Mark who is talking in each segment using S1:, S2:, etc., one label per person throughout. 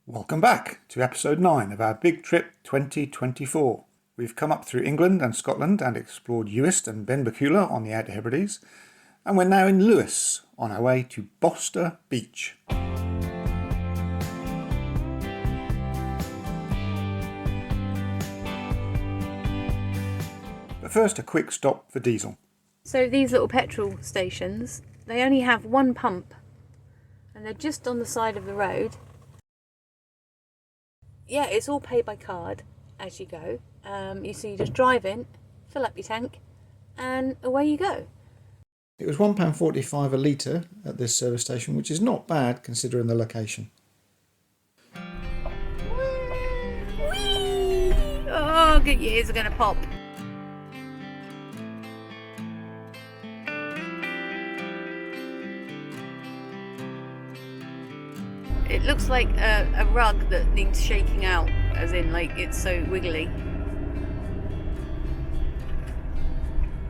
S1: Welcome back to episode 9 of our Big Trip 2024. We've come up through England and Scotland and explored Uist and Benbecula on the Outer Hebrides, and we're now in Lews on our way to Bosta Beach. But first, a quick stop for diesel.
S2: So these little petrol stations, they only have one pump and they're just on the side of the road. Yeah, it's all pay by card as you go. You just drive in, fill up your tank, and away you go.
S1: It was £1.45 a litre at this service station, which is not bad considering the location.
S2: Whee! Oh, good, your ears are going to pop. It looks like a rug that needs shaking out, as in like it's so wiggly.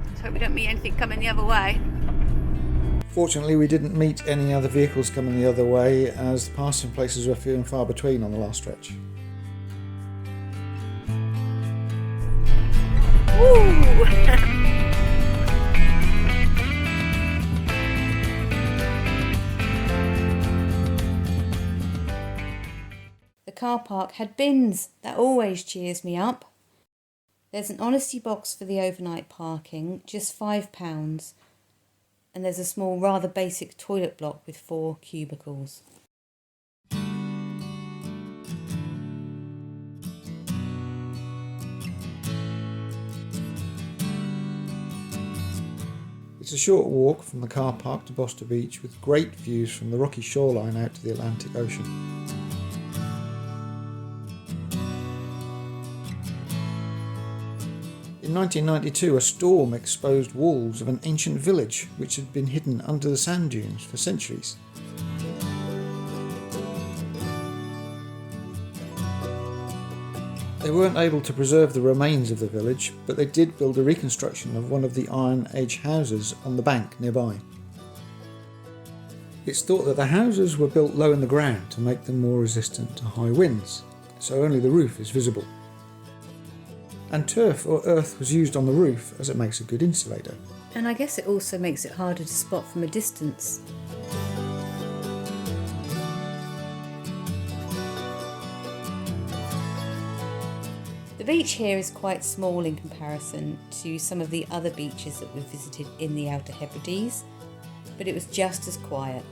S2: Let's hope we don't meet anything coming the other way.
S1: Fortunately, we didn't meet any other vehicles coming the other way, as the passing places were few and far between on the last stretch.
S2: Woo! The car park had bins. That always cheers me up. There's an honesty box for the overnight parking, just £5. And there's a small, rather basic toilet block with 4 cubicles.
S1: It's a short walk from the car park to Bosta Beach, with great views from the rocky shoreline out to the Atlantic Ocean. In 1992, a storm exposed walls of an ancient village which had been hidden under the sand dunes for centuries. They weren't able to preserve the remains of the village, but they did build a reconstruction of one of the Iron Age houses on the bank nearby. It's thought that the houses were built low in the ground to make them more resistant to high winds, so only the roof is visible. And turf or earth was used on the roof as it makes a good insulator.
S2: And I guess it also makes it harder to spot from a distance. The beach here is quite small in comparison to some of the other beaches that we've visited in the Outer Hebrides, but it was just as quiet.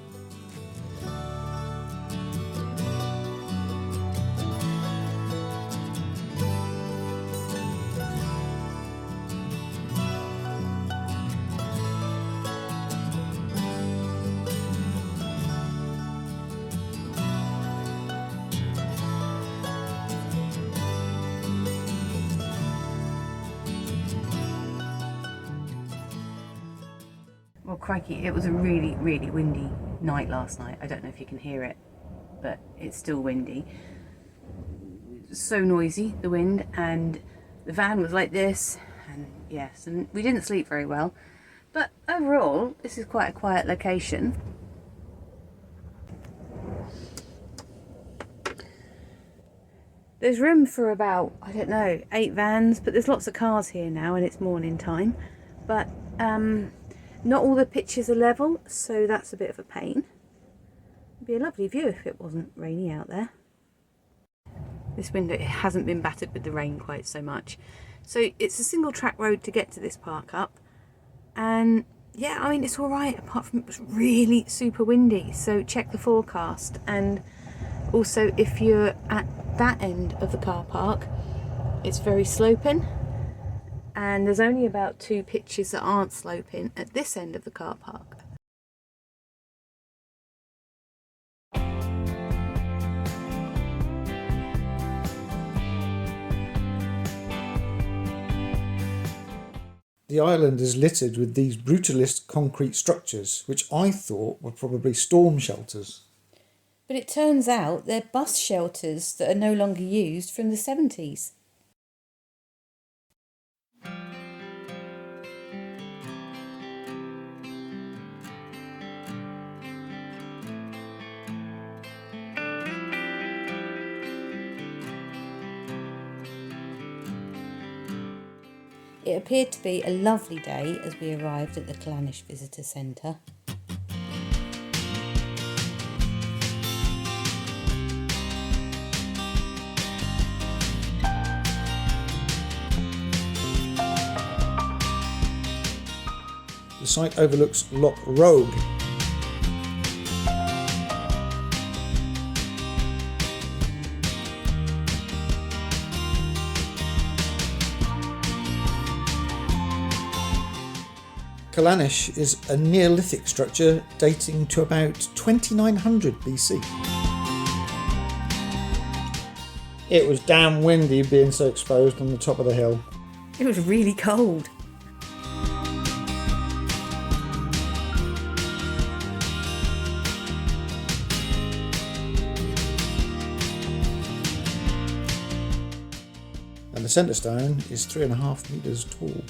S2: Well, crikey, it was a really, really windy night last night. I don't know if you can hear it, but it's still windy. So noisy, the wind, and the van was like this, and yes, and we didn't sleep very well. But overall, this is quite a quiet location. There's room for about, I don't know, 8 vans, but there's lots of cars here now and it's morning time. But not all the pitches are level, so that's a bit of a pain. It'd be a lovely view if it wasn't rainy out there. This window, it hasn't been battered with the rain quite so much. So it's a single track road to get to this park up. And yeah, I mean, it's all right, apart from it was really super windy. So check the forecast. And also, if you're at that end of the car park, it's very sloping. And there's only about 2 pitches that aren't sloping at this end of the car park.
S1: The island is littered with these brutalist concrete structures, which I thought were probably storm shelters.
S2: But it turns out they're bus shelters that are no longer used from the 70s. It appeared to be a lovely day as we arrived at the Callanish Visitor Centre.
S1: The site overlooks Loch Rogue. Callanish is a Neolithic structure dating to about 2900 BC. It was damn windy being so exposed on the top of the hill.
S2: It was really cold.
S1: And the centre stone is 3.5 metres tall.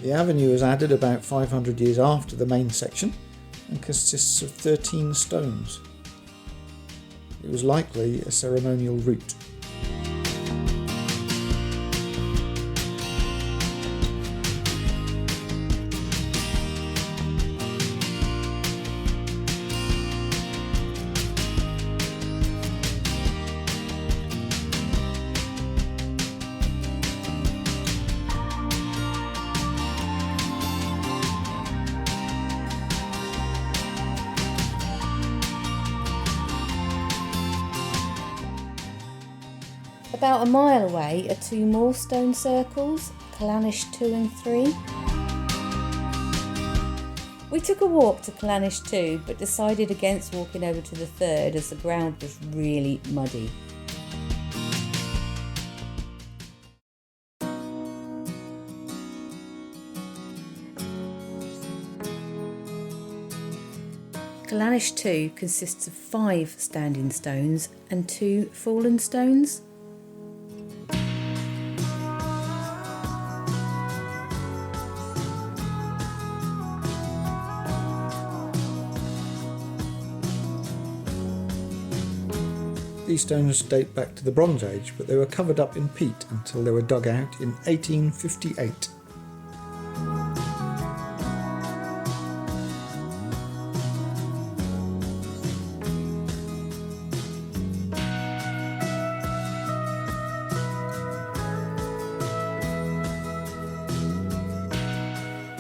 S1: The avenue was added about 500 years after the main section and consists of 13 stones. It was likely a ceremonial route.
S2: About a mile away are two more stone circles, Callanish 2 and 3. We took a walk to Callanish 2 but decided against walking over to the third as the ground was really muddy. Callanish 2 consists of 5 standing stones and 2 fallen stones.
S1: These stones date back to the Bronze Age, but they were covered up in peat until they were dug out in 1858.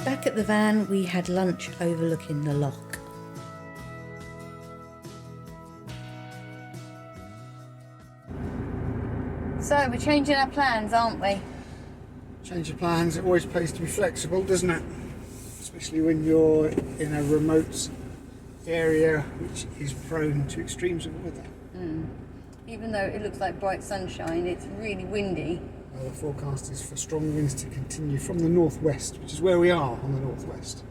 S2: Back at the van we had lunch overlooking the loch. So we're changing our plans, aren't we?
S1: Change of plans, it always pays to be flexible, doesn't it? Especially when you're in a remote area which is prone to extremes of weather.
S2: Even though it looks like bright sunshine, it's really windy.
S1: Well, the forecast is for strong winds to continue from the northwest, which is where we are on the northwest.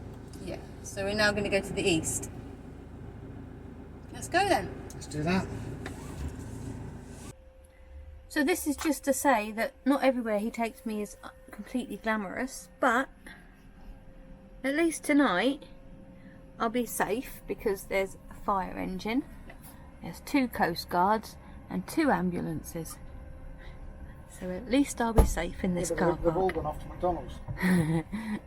S2: Yeah, so we're now going to go to the east. Let's go then.
S1: Let's do that.
S2: So this is just to say that not everywhere he takes me is completely glamorous, but at least tonight I'll be safe because there's a fire engine, there's 2 coast guards and 2 ambulances. So at least I'll be safe in this car park.
S1: They've all gone off to McDonald's.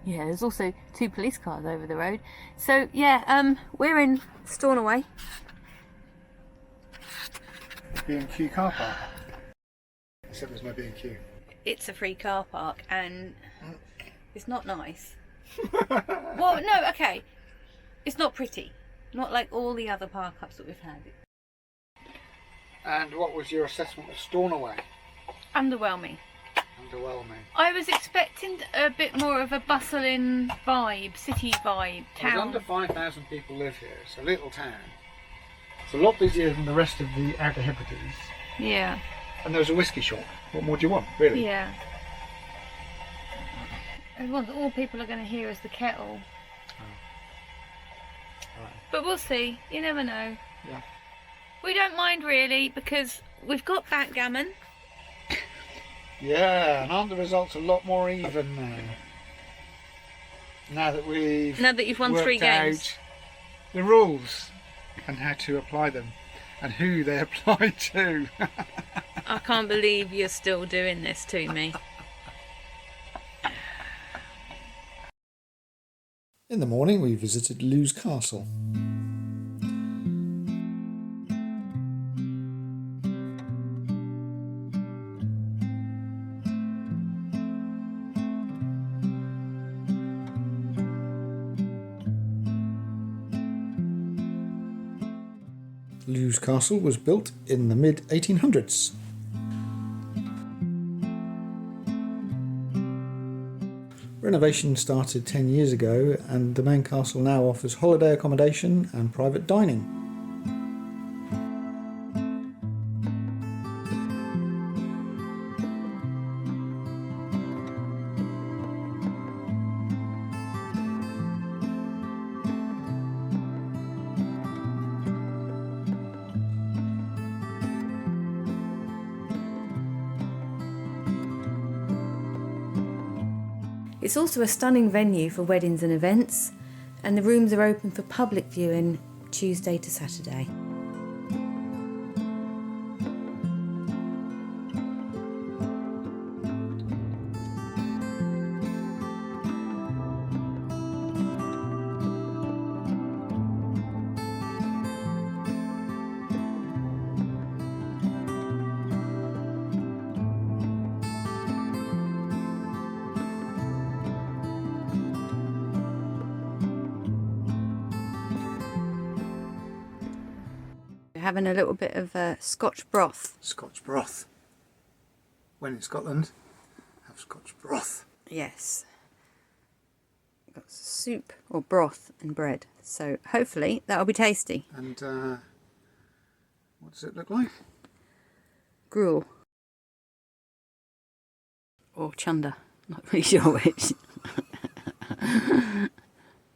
S2: Yeah, there's also 2 police cars over the road. So yeah, we're in Stornoway.
S1: B&Q car park. Except there's no B&Q.
S2: It's a free car park and it's not nice. Well, no, okay. It's not pretty. Not like all the other park-ups that we've had.
S1: And what was your assessment of Stornoway?
S2: Underwhelming.
S1: Underwhelming.
S2: I was expecting a bit more of a bustling vibe, city vibe, town.
S1: There's under 5,000 people live here. It's a little town. It's a lot busier than the rest of the Outer Hebrides.
S2: Yeah.
S1: And there's a whiskey shop. What more do you want, really?
S2: Yeah. All people are going to hear is the kettle.
S1: Oh. Right.
S2: But we'll see. You never know.
S1: Yeah.
S2: We don't mind really because we've got backgammon.
S1: Yeah, and aren't the results a lot more even now? Now that
S2: you've won 3
S1: worked
S2: games.
S1: out the rules and how to apply them and who they apply to.
S2: I can't believe you're still doing this to me.
S1: In the morning we visited Lews Castle. Lews Castle was built in the mid-1800s. Renovation started 10 years ago and the main castle now offers holiday accommodation and private dining.
S2: It's also a stunning venue for weddings and events, and the rooms are open for public viewing Tuesday to Saturday. We're having a little bit of Scotch broth.
S1: Scotch broth. When in Scotland, have Scotch broth.
S2: Yes. Got soup or broth and bread. So hopefully that'll be tasty.
S1: And what does it look like?
S2: Gruel. Or chunder. Not really sure which.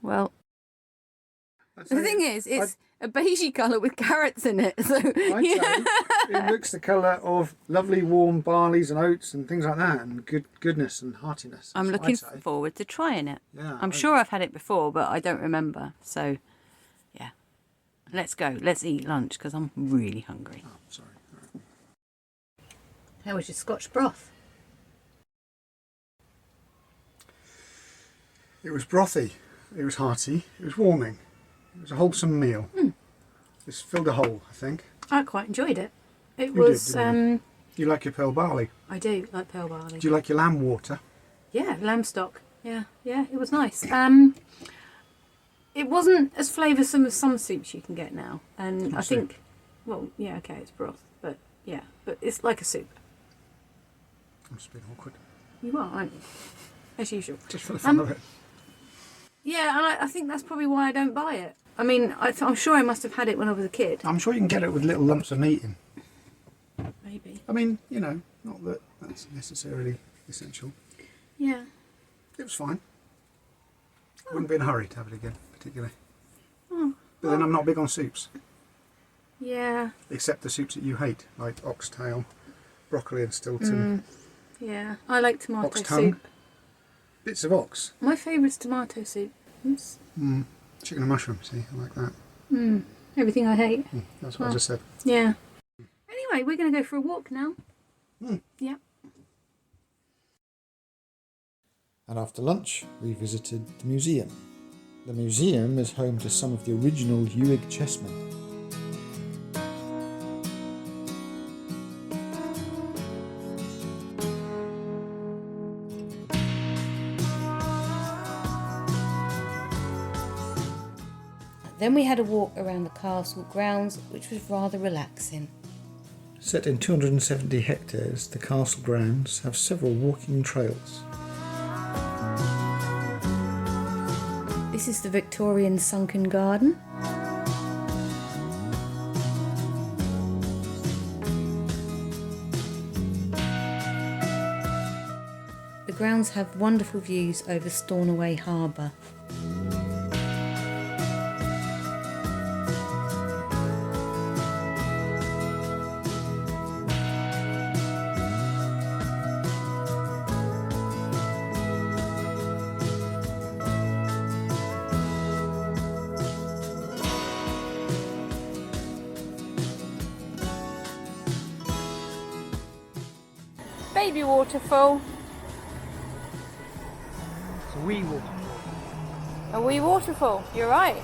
S2: Well, the thing is, it's a beigey colour with carrots in it. So
S1: I'd say it looks the colour of lovely warm barleys and oats and things like that, and goodness and heartiness.
S2: I'm
S1: That's what
S2: looking
S1: I'd say.
S2: forward to trying it.
S1: Yeah,
S2: I'm sure I've had it before, but I don't remember. So, yeah. Let's go. Let's eat lunch because I'm really hungry.
S1: Oh, sorry. Right.
S2: How was your Scotch broth?
S1: It was brothy. It was hearty. It was warming. It was a wholesome meal. It's filled a hole, I think.
S2: I quite enjoyed it. It
S1: You
S2: was.
S1: did, didn't you like your pearl barley?
S2: I do like pearl barley.
S1: Do you like your lamb water?
S2: Yeah, lamb stock. Yeah, it was nice. It wasn't as flavoursome as some soups you can get now, and I think, well, yeah, okay, it's broth, but yeah, but it's like a soup.
S1: I'm just being awkward.
S2: You are, aren't you? As usual.
S1: Just for the fun of it.
S2: Yeah, and I think that's probably why I don't buy it. I mean, I'm sure I must have had it when I was a kid.
S1: I'm sure you can get it with little lumps of meat in.
S2: Maybe.
S1: I mean, you know, not that that's necessarily essential.
S2: Yeah.
S1: It was fine. I wouldn't be in a hurry to have it again, particularly.
S2: Oh.
S1: But then I'm not big on soups.
S2: Yeah.
S1: Except the soups that you hate, like oxtail, broccoli and Stilton.
S2: Yeah. I like tomato
S1: Ox tongue.
S2: soup.
S1: Bits of ox.
S2: My favourite's tomato soup. Oops.
S1: Chicken and mushroom, see, I like that.
S2: Everything I hate.
S1: That's what I just said.
S2: Yeah. Anyway, we're going to go for a walk now. Yeah.
S1: And after lunch, we visited the museum. The museum is home to some of the original Uig chessmen.
S2: Then we had a walk around the castle grounds, which was rather relaxing.
S1: Set in 270 hectares, the castle grounds have several walking trails.
S2: This is the Victorian sunken garden. The grounds have wonderful views over Stornoway Harbour. baby waterfall.
S1: It's a wee waterfall.
S2: A wee waterfall, you're right.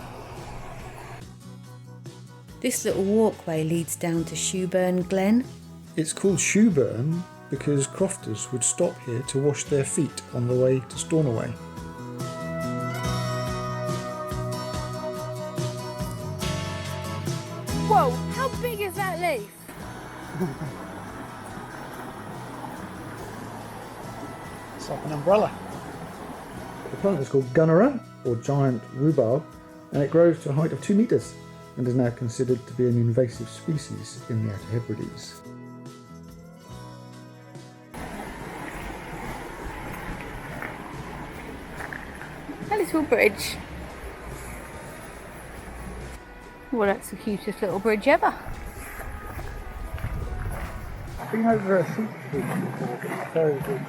S2: This little walkway leads down to Shoeburn Glen.
S1: It's called Shoeburn because crofters would stop here to wash their feet on the way to Stornoway.
S2: Whoa, how big is that leaf?
S1: It's like an umbrella. The plant is called Gunnera, or giant rhubarb, and it grows to a height of 2 metres and is now considered to be an invasive species in the Outer Hebrides.
S2: A little bridge. Well, that's the cutest little bridge ever.
S1: I've been over a sheep bridge before, but it's very good.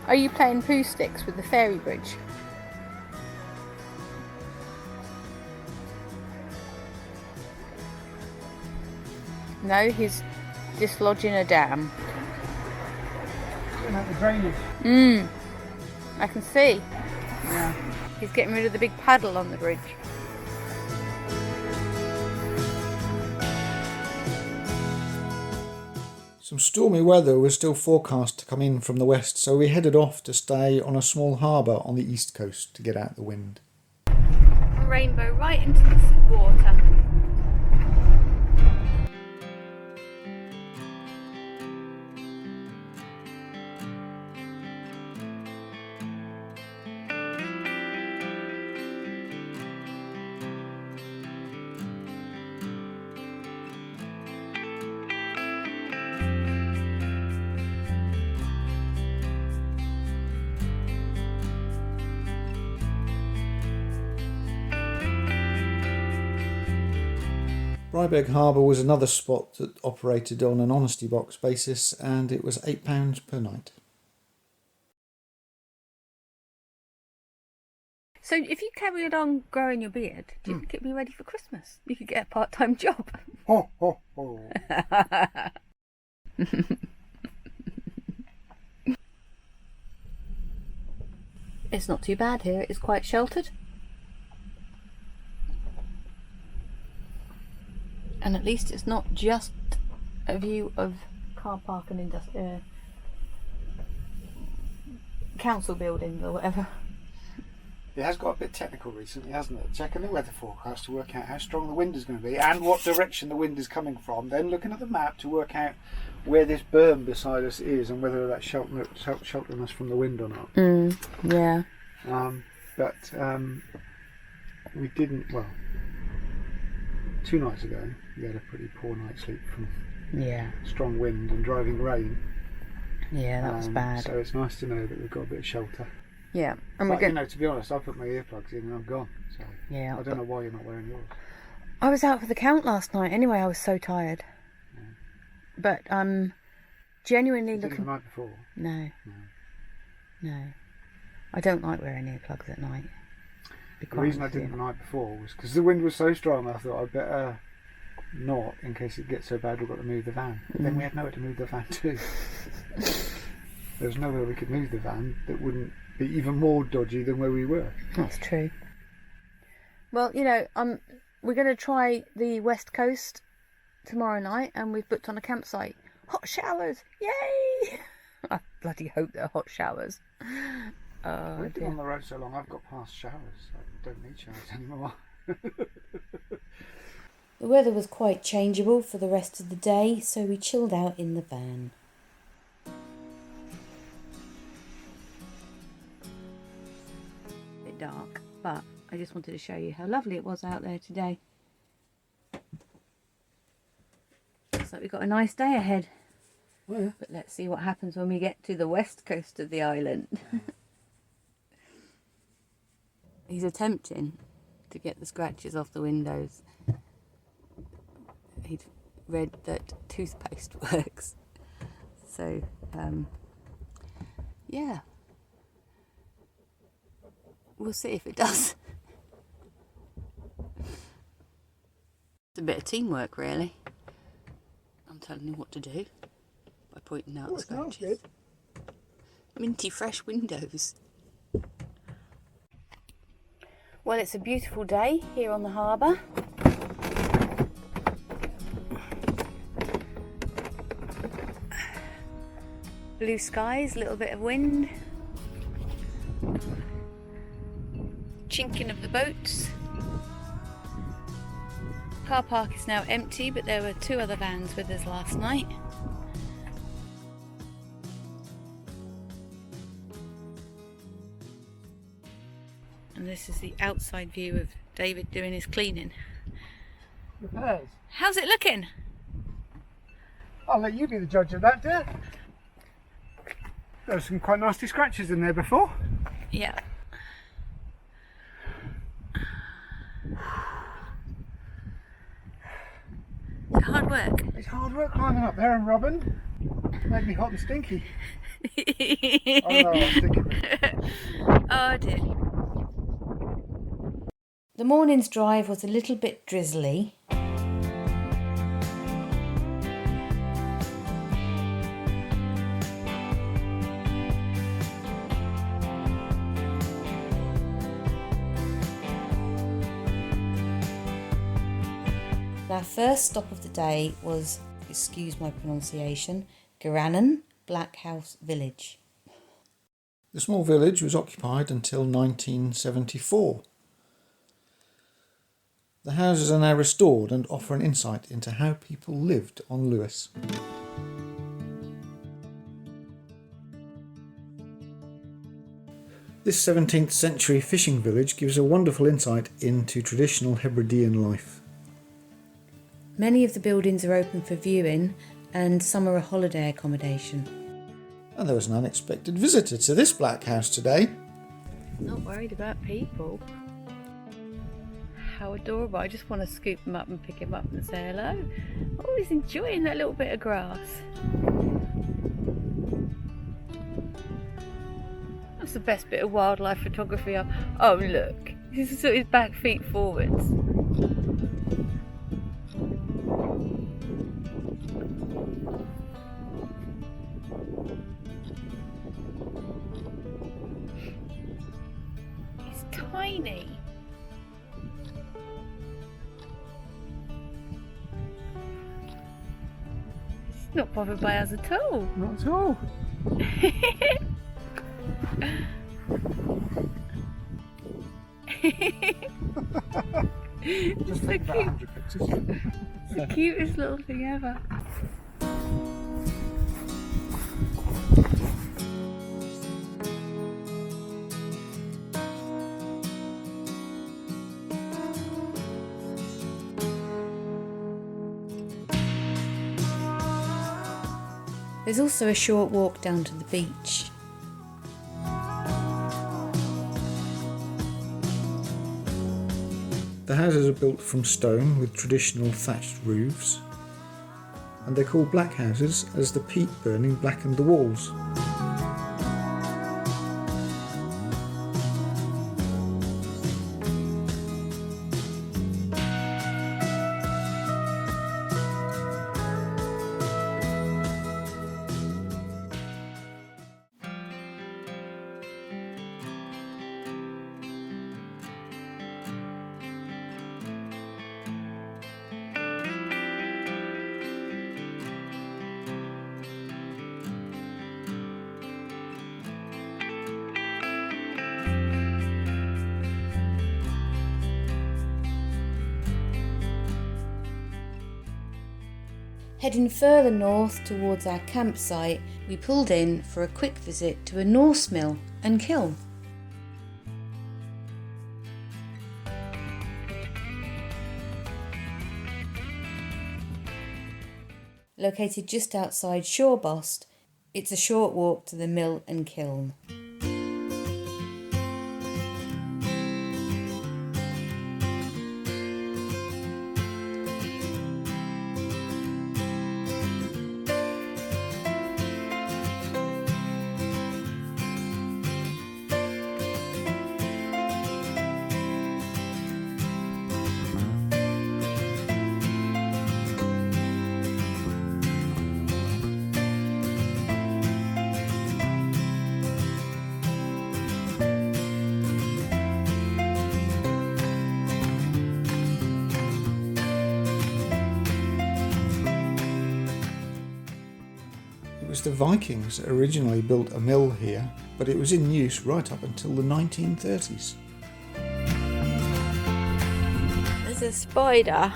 S2: Are you playing poo sticks with the fairy bridge? No, he's dislodging a dam.
S1: About the drainage.
S2: I can see.
S1: Yeah.
S2: He's getting rid of the big paddle on the bridge.
S1: Some stormy weather was still forecast to come in from the west, so we headed off to stay on a small harbour on the east coast to get out the wind.
S2: A rainbow right into the water.
S1: Brevig Harbour was another spot that operated on an honesty box basis, and it was £8 per night.
S2: So if you carried on growing your beard, do you think it'd be ready for Christmas? You could get a part-time job.
S1: Ho, ho, ho.
S2: It's not too bad here. It's quite sheltered. And at least it's not just a view of car park and council buildings or whatever.
S1: It has got a bit technical recently, hasn't it? Checking the weather forecast to work out how strong the wind is going to be and what direction the wind is coming from. Then looking at the map to work out where this berm beside us is and whether that's sheltering us from the wind or not.
S2: Yeah.
S1: But we didn't. Well, 2 nights ago we had a pretty poor night's sleep from strong wind and driving rain.
S2: Yeah, that was bad.
S1: So it's nice to know that we've got a bit of shelter.
S2: Yeah, and
S1: but, to be honest, I put my earplugs in and I'm gone. So
S2: yeah,
S1: I don't know why you're not wearing yours.
S2: I was out for the count last night. Anyway, I was so tired.
S1: Yeah.
S2: But genuinely
S1: you
S2: looking.
S1: Didn't the night before?
S2: No. I don't like wearing earplugs at night.
S1: The reason I didn't the night before was because the wind was so strong. I thought I'd better not, in case it gets so bad we've got to move the van. But then we had nowhere to move the van to. There was nowhere we could move the van that wouldn't be even more dodgy than where we were.
S2: That's true. Well, we're going to try the west coast tomorrow night, and we've booked on a campsite. Hot showers! Yay! I bloody hope they're hot showers.
S1: We've been on the road so long, I've got past showers. I don't need showers anymore.
S2: The weather was quite changeable for the rest of the day, so we chilled out in the van. A bit dark, but I just wanted to show you how lovely it was out there today. Looks like we've got a nice day ahead.
S1: Oh, yeah.
S2: But let's see what happens when we get to the west coast of the island. He's attempting to get the scratches off the windows. He'd read that toothpaste works. So, yeah. We'll see if it does. It's a bit of teamwork, really. I'm telling you what to do by pointing out the scratches. Minty fresh windows. Well, it's a beautiful day here on the harbour. Blue skies, a little bit of wind. Chinking of the boats. Car park is now empty, but there were 2 other vans with us last night. And this is the outside view of David doing his cleaning.
S1: Repairs.
S2: How's it looking?
S1: I'll let you be the judge of that, dear. There were some quite nasty scratches in there before.
S2: Yeah. It's hard work.
S1: It's hard work climbing up there and rubbing. Made me hot and stinky. Oh no, I'm stinky.
S2: Oh dear. The morning's drive was a little bit drizzly. Our first stop of the day was, excuse my pronunciation, Gearrannan, Blackhouse village.
S1: The small village was occupied until 1974. The houses are now restored and offer an insight into how people lived on Lews. This 17th century fishing village gives a wonderful insight into traditional Hebridean life.
S2: Many of the buildings are open for viewing and some are a holiday accommodation.
S1: And there was an unexpected visitor to this Blackhouse today.
S2: Not worried about people. How adorable. I just want to scoop him up and pick him up and say hello. Oh, he's enjoying that little bit of grass. That's the best bit of wildlife photography. Oh look, he's got his back feet forwards. He's tiny. He's not bothered by us at all.
S1: Not at all.
S2: Just so cute. 100 pictures. It's the cutest little thing ever. There's also a short walk down to the beach.
S1: The houses are built from stone with traditional thatched roofs, and they're called black houses as the peat burning blackened the walls.
S2: Heading further north towards our campsite, we pulled in for a quick visit to a Norse mill and kiln. Located just outside Shorebost, it's a short walk to the mill and kiln.
S1: was the Vikings that originally built a mill here, but it was in use right up until the 1930s.
S2: There's a spider.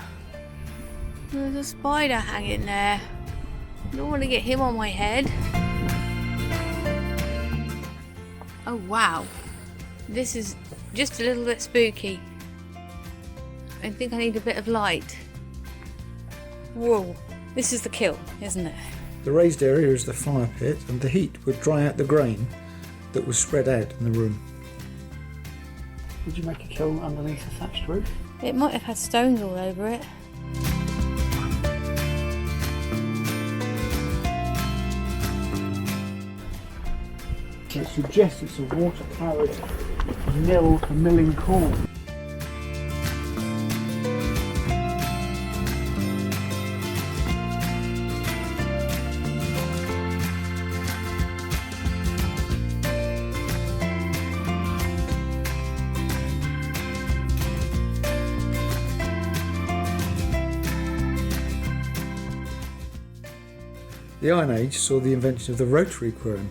S2: There's a spider hanging there. I don't want to get him on my head. Oh wow. This is just a little bit spooky. I think I need a bit of light. Whoa. This is the kiln, isn't it?
S1: The raised area is the fire pit, and the heat would dry out the grain that was spread out in the room. Would you make a kiln underneath a thatched roof?
S2: It might have had stones all over it.
S1: It suggests it's a water-powered mill for milling corn. The Iron Age saw the invention of the rotary quern,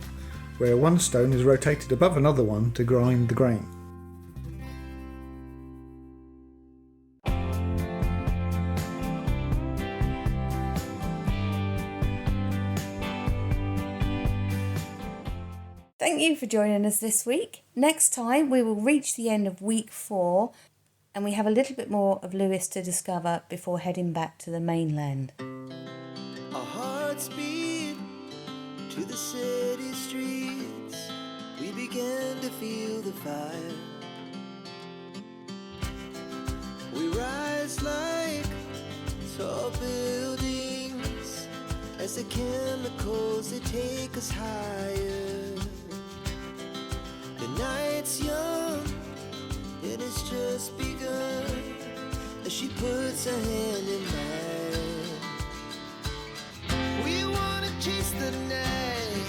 S1: where one stone is rotated above another one to grind the grain.
S2: Thank you for joining us this week. Next time we will reach the end of week 4 and we have a little bit more of Lewis to discover before heading back to the mainland.
S3: Our hearts beat to the city streets. We began to feel the fire. We rise like tall buildings as the chemicals they take us higher. The night's young, it has just begun as she puts her hand in mine. We wanna chase the night,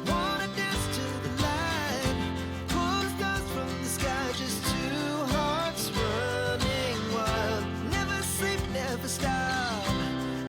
S3: wanna dance to the light, pull the stars from the sky, just two hearts running wild. Never sleep, never stop.